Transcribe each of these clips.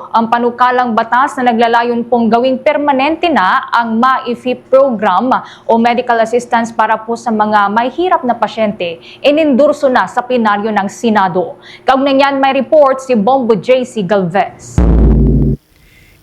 Senado ang panukalang batas na naglalayon pong gawing permanente na ang MAIFI program o medical assistance para po sa mga may hirap na pasyente. Inendorso na sa plenaryo ng Senado. Kaugnay niyan may report si Bombo JC Galvez.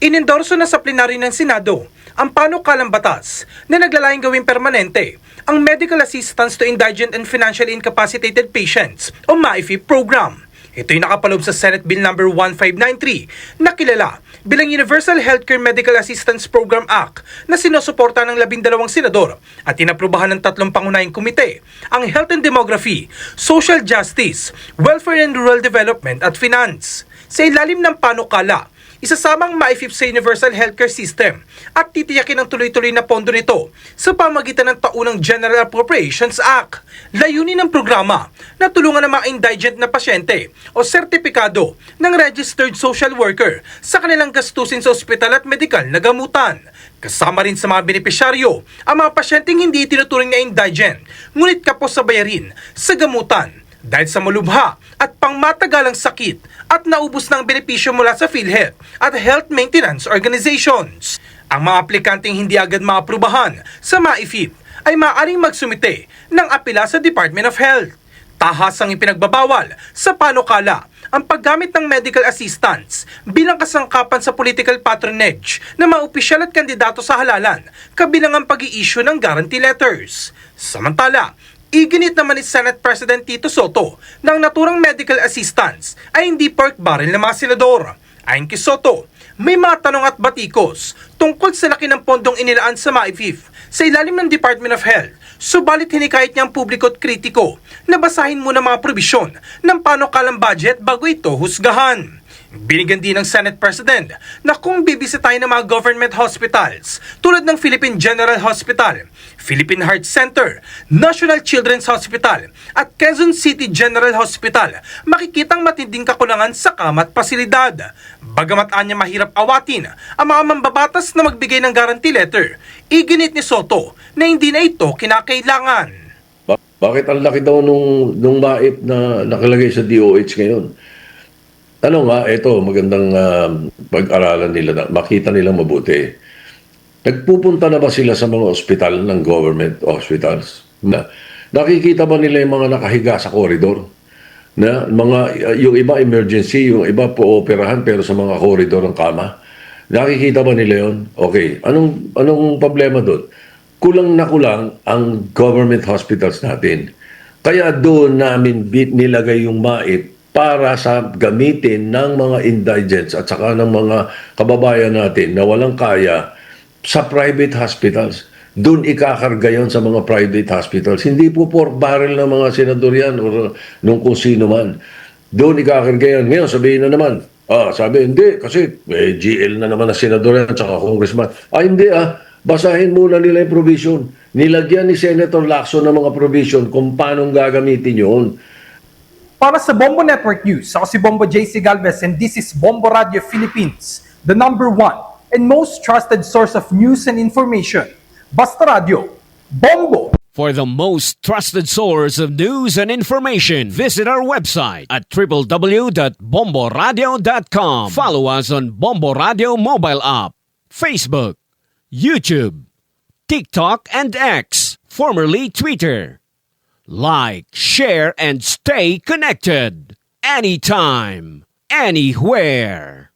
Inendorso na sa plenaryo ng Senado ang panukalang batas na naglalayong gawing permanente ang Medical Assistance to Indigent and Financially Incapacitated Patients o MAIFI program. Ito'y nakapaloob sa Senate Bill No. 1593 na kilala bilang Universal Healthcare Medical Assistance Program Act na sinusuporta ng 12 senador at inaprubahan ng 3 pangunahing komite, ang Health and Demography, Social Justice, Welfare and Rural Development at Finance. Sa ilalim ng panukala, isasamang MAIFI sa Universal Healthcare System at titiyakin ang tuloy-tuloy na pondo nito sa pamagitan ng taunang General Appropriations Act. Layunin ng programa na tulungan ng mga indigent na pasyente o sertipikado ng registered social worker sa kanilang gastusin sa ospital at medikal na gamutan. Kasama rin sa mga benepisyaryo ang mga pasyenteng hindi tinuturing na indigent ngunit kapos sa bayarin sa gamutan dahil sa malubha at pangmatagalang sakit at naubos ng benepisyo mula sa PhilHealth at Health Maintenance Organizations. Ang mga aplikanteng hindi agad maaprubahan sa MAIFI ay maaaring magsumite ng apela sa Department of Health. Tahasang ipinagbabawal sa panukala ang paggamit ng medical assistance bilang kasangkapan sa political patronage ng mga opisyal at kandidato sa halalan kabilang ang pag-i-issue ng guarantee letters. Samantala, iginit naman ni Senate President Tito Soto na ang naturang medical assistance ay hindi pork barrel ng mga senador. Ayon kay Soto, may mga tanong at batikos tungkol sa laki ng pondong inilaan sa MAIFI sa ilalim ng Department of Health, subalit hinikayat niyang publiko at kritiko na basahin muna mga probisyon ng panukalang budget bago ito husgahan. Binigyan din ng Senate President na kung bibisitahin ng mga government hospitals tulad ng Philippine General Hospital, Philippine Heart Center, National Children's Hospital at Quezon City General Hospital, makikitang matinding kakulangan sa kama at pasilidad. Bagamat anya mahirap awatin ang mga mambabatas na magbigay ng guarantee letter, iginit ni Soto na hindi na ito kinakailangan. Bakit ang laki daw nung MAIP na nakalagay sa DOH ngayon? Ano nga, ito, magandang pag-aralan nila, makita nila mabuti. Nagpupunta na ba sila sa mga ospital ng government hospitals? Nakikita ba nila yung mga nakahiga sa koridor? Yung iba emergency, yung iba po operahan pero sa mga koridor ng kama? Nakikita ba nila yun? Okay, anong problema doon? Kulang na kulang ang government hospitals natin. Kaya doon namin nilagay yung MAIP para sa gamitin ng mga indigents at saka ng mga kababayan natin na walang kaya sa private hospitals. Doon ikakarga yon sa mga private hospitals. Hindi po pork barrel ng mga senador yan o nung kung sino man. Doon ikakarga yan. Ngayon sabihin na naman, sabi hindi kasi GL na naman na senador yan at saka congressman. Hindi basahin muna nila yung provision. Nilagyan ni Senator Lacson ng mga provision kung paano gagamitin yun. Para sa Bombo Network News, ako si Bombo JC Galvez and this is Bombo Radio Philippines, the #1 and most trusted source of news and information. Basta Radio, Bombo! For the most trusted source of news and information, visit our website at www.bomboradio.com. Follow us on Bombo Radio mobile app, Facebook, YouTube, TikTok, and X, formerly Twitter. Like, share, and stay connected. Anytime, anywhere.